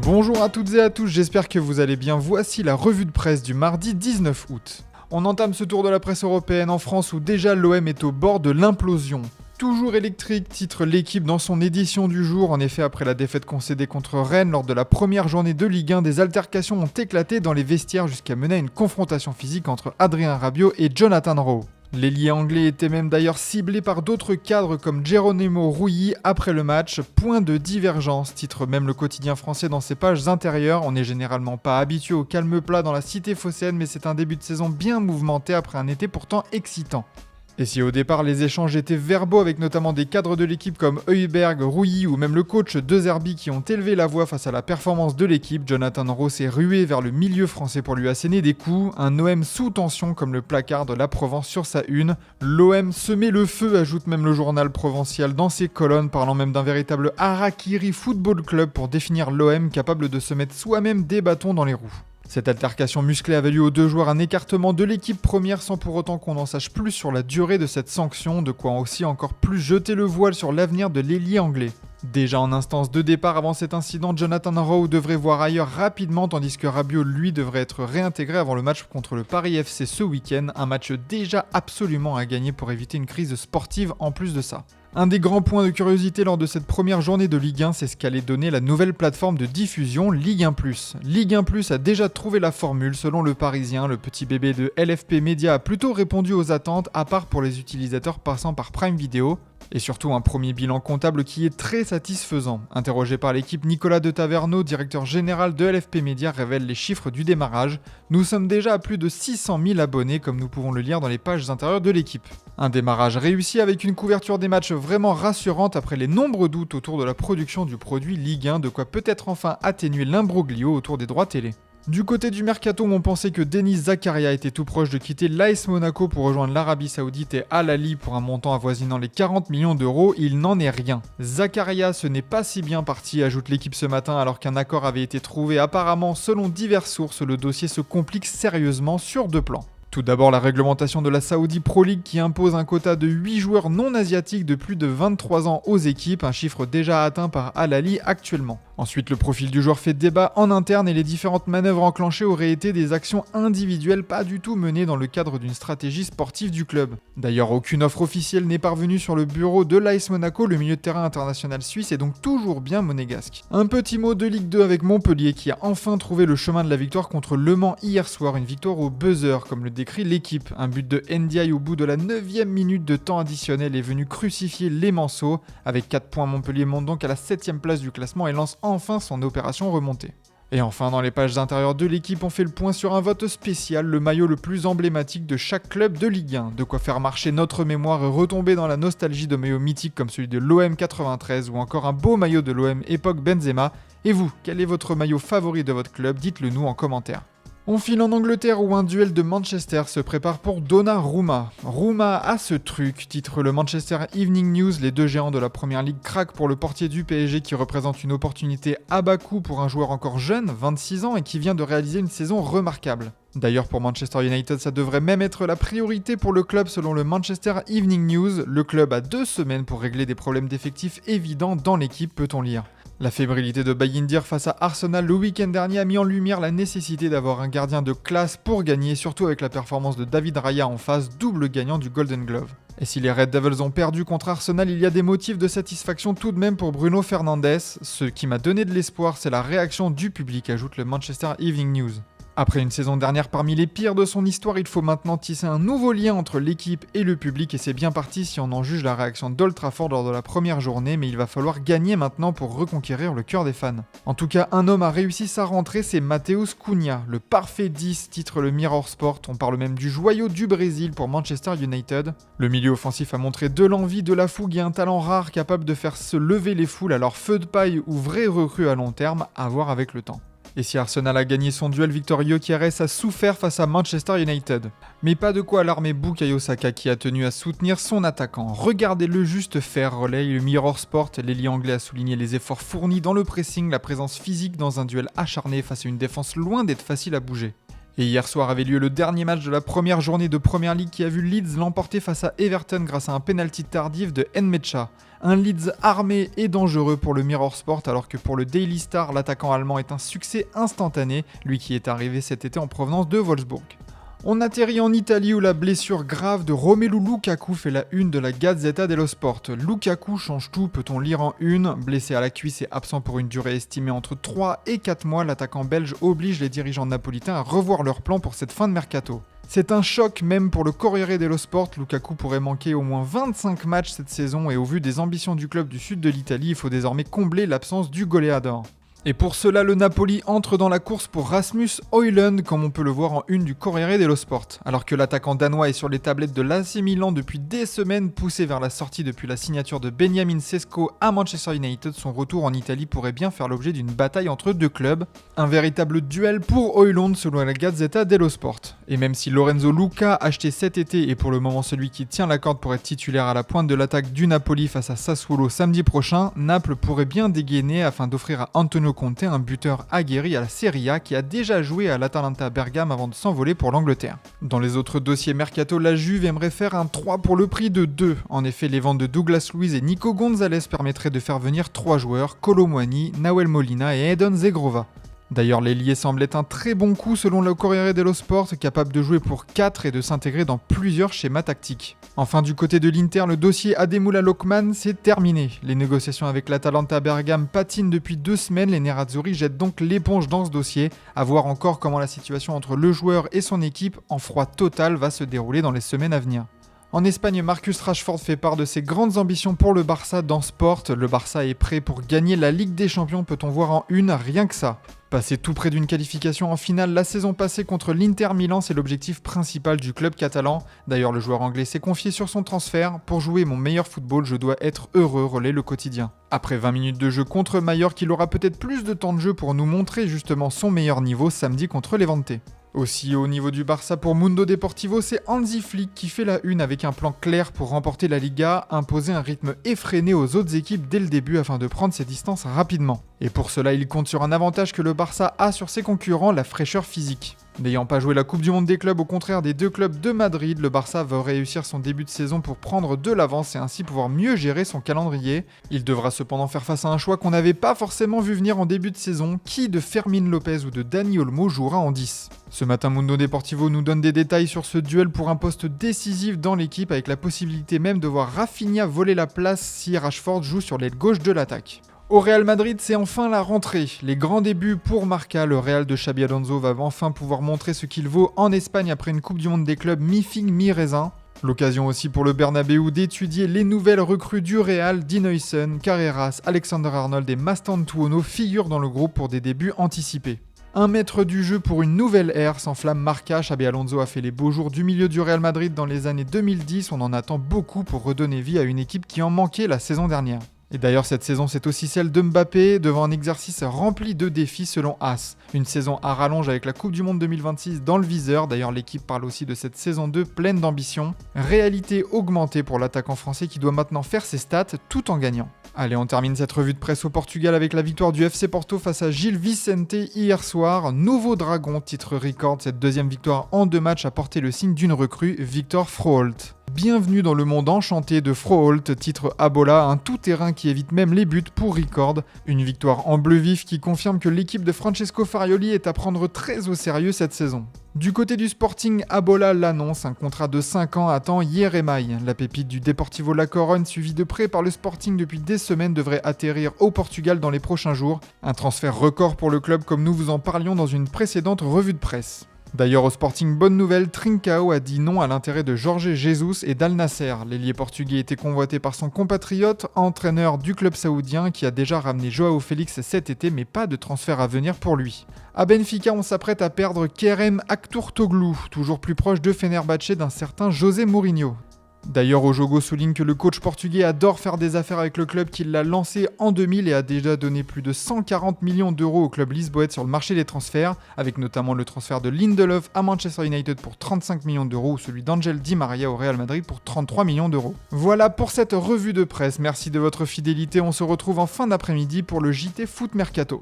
Bonjour à toutes et à tous, j'espère que vous allez bien. Voici la revue de presse du mardi 19 août. On entame ce tour de la presse européenne en France où déjà l'OM est au bord de l'implosion. Toujours électrique, titre l'équipe dans son édition du jour. En effet, après la défaite concédée contre Rennes lors de la première journée de Ligue 1, des altercations ont éclaté dans les vestiaires jusqu'à mener à une confrontation physique entre Adrien Rabiot et Jonathan Rowe. L'ailier anglais était même d'ailleurs ciblé par d'autres cadres comme Geronimo Rulli après le match. Point de divergence, titre même le quotidien français dans ses pages intérieures. On n'est généralement pas habitué au calme plat dans la cité phocéenne, mais c'est un début de saison bien mouvementé après un été pourtant excitant. Et si au départ les échanges étaient verbaux avec notamment des cadres de l'équipe comme Højbjerg, Rulli ou même le coach De Zerbi qui ont élevé la voix face à la performance de l'équipe, Jonathan Rowe s'est rué vers le milieu français pour lui asséner des coups, un OM sous tension comme le placard de la Provence sur sa une. L'OM semait le feu, ajoute même le journal provincial dans ses colonnes, parlant même d'un véritable Harakiri Football Club pour définir l'OM capable de se mettre soi-même des bâtons dans les roues. Cette altercation musclée a valu aux deux joueurs un écartement de l'équipe première sans pour autant qu'on en sache plus sur la durée de cette sanction, de quoi aussi encore plus jeter le voile sur l'avenir de l'ailier anglais. Déjà en instance de départ avant cet incident, Jonathan Rowe devrait voir ailleurs rapidement tandis que Rabiot lui devrait être réintégré avant le match contre le Paris FC ce week-end, un match déjà absolument à gagner pour éviter une crise sportive en plus de ça. Un des grands points de curiosité lors de cette première journée de Ligue 1, c'est ce qu'allait donner la nouvelle plateforme de diffusion Ligue 1+. Ligue 1+ a déjà trouvé la formule, selon le Parisien, le petit bébé de LFP Media a plutôt répondu aux attentes, à part pour les utilisateurs passant par Prime Video. Et surtout un premier bilan comptable qui est très satisfaisant. Interrogé par l'équipe, Nicolas de Taverneau, directeur général de LFP Media, révèle les chiffres du démarrage. Nous sommes déjà à plus de 600 000 abonnés, comme nous pouvons le lire dans les pages intérieures de l'équipe. Un démarrage réussi avec une couverture des matchs vraiment rassurante après les nombreux doutes autour de la production du produit Ligue 1, de quoi peut-être enfin atténuer l'imbroglio autour des droits télé. Du côté du mercato, on pensait que Denis Zakaria était tout proche de quitter l'AS Monaco pour rejoindre l'Arabie Saoudite et Al Ahly pour un montant avoisinant les 40 millions d'euros. Il n'en est rien. Zakaria, ce n'est pas si bien parti, ajoute l'équipe ce matin, alors qu'un accord avait été trouvé. Apparemment, selon diverses sources, le dossier se complique sérieusement sur deux plans. Tout d'abord, la réglementation de la Saudi Pro League qui impose un quota de 8 joueurs non asiatiques de plus de 23 ans aux équipes, un chiffre déjà atteint par Al Ahly actuellement. Ensuite, le profil du joueur fait débat en interne et les différentes manœuvres enclenchées auraient été des actions individuelles pas du tout menées dans le cadre d'une stratégie sportive du club. D'ailleurs, aucune offre officielle n'est parvenue sur le bureau de l'AS Monaco, le milieu de terrain international suisse est donc toujours bien monégasque. Un petit mot de Ligue 2 avec Montpellier qui a enfin trouvé le chemin de la victoire contre Le Mans hier soir, une victoire au buzzer comme le décrit l'équipe. Un but de Ndiaye au bout de la 9e minute de temps additionnel est venu crucifier les Manceaux. Avec 4 points, Montpellier monte donc à la 7e place du classement et lance enfin son opération remontée. Et enfin, dans les pages intérieures de l'équipe, on fait le point sur un vote spécial, le maillot le plus emblématique de chaque club de Ligue 1. De quoi faire marcher notre mémoire et retomber dans la nostalgie de maillots mythiques comme celui de l'OM 93 ou encore un beau maillot de l'OM époque Benzema. Et vous, quel est votre maillot favori de votre club? Dites-le nous en commentaire. On file en Angleterre où un duel de Manchester se prépare pour Donnarumma. Rouma a ce truc, titre le Manchester Evening News. Les deux géants de la Première Ligue craquent pour le portier du PSG qui représente une opportunité à bas coût pour un joueur encore jeune, 26 ans, et qui vient de réaliser une saison remarquable. D'ailleurs pour Manchester United, ça devrait même être la priorité pour le club selon le Manchester Evening News. Le club a 2 semaines pour régler des problèmes d'effectifs évidents dans l'équipe, peut-on lire. La fébrilité de Bayindir face à Arsenal le week-end dernier a mis en lumière la nécessité d'avoir un gardien de classe pour gagner, surtout avec la performance de David Raya en face, double gagnant du Golden Glove. Et si les Red Devils ont perdu contre Arsenal, il y a des motifs de satisfaction tout de même pour Bruno Fernandes. Ce qui m'a donné de l'espoir, c'est la réaction du public, ajoute le Manchester Evening News. Après une saison dernière parmi les pires de son histoire, il faut maintenant tisser un nouveau lien entre l'équipe et le public et c'est bien parti si on en juge la réaction d'Old Trafford lors de la première journée, mais il va falloir gagner maintenant pour reconquérir le cœur des fans. En tout cas, un homme a réussi sa rentrée, c'est Matheus Cunha, le parfait 10, titre le Mirror Sport, on parle même du joyau du Brésil pour Manchester United. Le milieu offensif a montré de l'envie, de la fougue et un talent rare capable de faire se lever les foules, alors feu de paille ou vraie recrue à long terme, à voir avec le temps. Et si Arsenal a gagné son duel, Victor Gyökeres a souffert face à Manchester United. Mais pas de quoi alarmer Bukayo Saka qui a tenu à soutenir son attaquant. Regardez-le juste faire relais, le Mirror Sport, l'ailier anglais a souligné les efforts fournis dans le pressing, la présence physique dans un duel acharné face à une défense loin d'être facile à bouger. Et hier soir avait lieu le dernier match de la première journée de Premier League qui a vu Leeds l'emporter face à Everton grâce à un penalty tardif de Nmecha. Un Leeds armé et dangereux pour le Mirror Sport alors que pour le Daily Star, l'attaquant allemand est un succès instantané, lui qui est arrivé cet été en provenance de Wolfsburg. On atterrit en Italie où la blessure grave de Romelu Lukaku fait la une de la Gazzetta dello Sport. Lukaku change tout, peut-on lire en une. Blessé à la cuisse et absent pour une durée estimée entre 3 et 4 mois, l'attaquant belge oblige les dirigeants napolitains à revoir leur plan pour cette fin de mercato. C'est un choc même pour le Corriere dello Sport, Lukaku pourrait manquer au moins 25 matchs cette saison et au vu des ambitions du club du sud de l'Italie, il faut désormais combler l'absence du goleador. Et pour cela, le Napoli entre dans la course pour Rasmus Højlund, comme on peut le voir en une du Corriere dello Sport. Alors que l'attaquant danois est sur les tablettes de l'AC Milan depuis des semaines, poussé vers la sortie depuis la signature de Benjamin Sesko à Manchester United, son retour en Italie pourrait bien faire l'objet d'une bataille entre deux clubs. Un véritable duel pour Højlund selon la Gazzetta dello Sport. Et même si Lorenzo Luca, acheté cet été, est pour le moment celui qui tient la corde pour être titulaire à la pointe de l'attaque du Napoli face à Sassuolo samedi prochain, Naples pourrait bien dégainer afin d'offrir à Antonio Conte, un buteur aguerri à la Serie A qui a déjà joué à l'Atalanta Bergame avant de s'envoler pour l'Angleterre. Dans les autres dossiers mercato, la Juve aimerait faire un 3 pour le prix de 2. En effet, les ventes de Douglas Luiz et Nico Gonzalez permettraient de faire venir 3 joueurs, Kolo Muani, Nahuel Molina et Edon Zegrova. D'ailleurs, l'ailier semble être un très bon coup selon le Corriere dello Sport, capable de jouer pour 4 et de s'intégrer dans plusieurs schémas tactiques. Enfin, du côté de l'Inter, le dossier Ademola Lookman, c'est terminé. Les négociations avec l'Atalanta Bergame patinent depuis 2 semaines, les Nerazzurri jettent donc l'éponge dans ce dossier. À voir encore comment la situation entre le joueur et son équipe, en froid total, va se dérouler dans les semaines à venir. En Espagne, Marcus Rashford fait part de ses grandes ambitions pour le Barça dans Sport. Le Barça est prêt pour gagner la Ligue des Champions, peut-on voir en une, rien que ça. Passé tout près d'une qualification en finale la saison passée contre l'Inter Milan, c'est l'objectif principal du club catalan. D'ailleurs, le joueur anglais s'est confié sur son transfert. Pour jouer mon meilleur football, je dois être heureux, relaie le quotidien. Après 20 minutes de jeu contre Mallorca, il aura peut-être plus de temps de jeu pour nous montrer justement son meilleur niveau samedi contre Levante. Aussi au niveau du Barça pour Mundo Deportivo, c'est Hansi Flick qui fait la une avec un plan clair pour remporter la Liga, imposer un rythme effréné aux autres équipes dès le début afin de prendre ses distances rapidement. Et pour cela, il compte sur un avantage que le Barça a sur ses concurrents, la fraîcheur physique. N'ayant pas joué la Coupe du Monde des clubs au contraire des 2 clubs de Madrid, le Barça va réussir son début de saison pour prendre de l'avance et ainsi pouvoir mieux gérer son calendrier. Il devra cependant faire face à un choix qu'on n'avait pas forcément vu venir en début de saison, qui de Fermín López ou de Dani Olmo jouera en 10. Ce matin, Mundo Deportivo nous donne des détails sur ce duel pour un poste décisif dans l'équipe avec la possibilité même de voir Rafinha voler la place si Rashford joue sur l'aile gauche de l'attaque. Au Real Madrid, c'est enfin la rentrée. Les grands débuts pour Marca, le Real de Xabi Alonso va enfin pouvoir montrer ce qu'il vaut en Espagne après une Coupe du Monde des clubs mi-figue, mi-raisin. L'occasion aussi pour le Bernabéu d'étudier les nouvelles recrues du Real, Dean Huijsen, Carreras, Alexander Arnold et Mastantuono figurent dans le groupe pour des débuts anticipés. Un maître du jeu pour une nouvelle ère s'enflamme Marca. Xabi Alonso a fait les beaux jours du milieu du Real Madrid dans les années 2010. On en attend beaucoup pour redonner vie à une équipe qui en manquait la saison dernière. Et d'ailleurs, cette saison, c'est aussi celle de Mbappé, devant un exercice rempli de défis selon AS. Une saison à rallonge avec la Coupe du Monde 2026 dans le viseur. D'ailleurs, l'équipe parle aussi de cette saison 2 pleine d'ambition. Réalité augmentée pour l'attaquant français qui doit maintenant faire ses stats tout en gagnant. Allez, on termine cette revue de presse au Portugal avec la victoire du FC Porto face à Gil Vicente hier soir. Nouveau dragon, titre record. Cette deuxième victoire en 2 matchs a porté le signe d'une recrue, Victor Froholt. Bienvenue dans le monde enchanté de Froholt, titre Abola, un tout-terrain qui évite même les buts pour Record. Une victoire en bleu vif qui confirme que l'équipe de Francesco Farioli est à prendre très au sérieux cette saison. Du côté du Sporting, Abola l'annonce, un contrat de 5 ans attend Yeremay. La pépite du Deportivo La Corogne, suivie de près par le Sporting depuis des semaines, devrait atterrir au Portugal dans les prochains jours. Un transfert record pour le club comme nous vous en parlions dans une précédente revue de presse. D'ailleurs au Sporting, bonne nouvelle, Trincao a dit non à l'intérêt de Jorge Jesus et d'Al Nasser. L'ailier portugais était convoité par son compatriote, entraîneur du club saoudien qui a déjà ramené Joao Félix cet été mais pas de transfert à venir pour lui. À Benfica, on s'apprête à perdre Kerem Aktürkoğlu, toujours plus proche de Fenerbahçe d'un certain José Mourinho. D'ailleurs, Ojogo souligne que le coach portugais adore faire des affaires avec le club qui l'a lancé en 2000 et a déjà donné plus de 140 millions d'euros au club lisboète sur le marché des transferts, avec notamment le transfert de Lindelof à Manchester United pour 35 millions d'euros ou celui d'Angel Di Maria au Real Madrid pour 33 millions d'euros. Voilà pour cette revue de presse, merci de votre fidélité, on se retrouve en fin d'après-midi pour le JT Foot Mercato.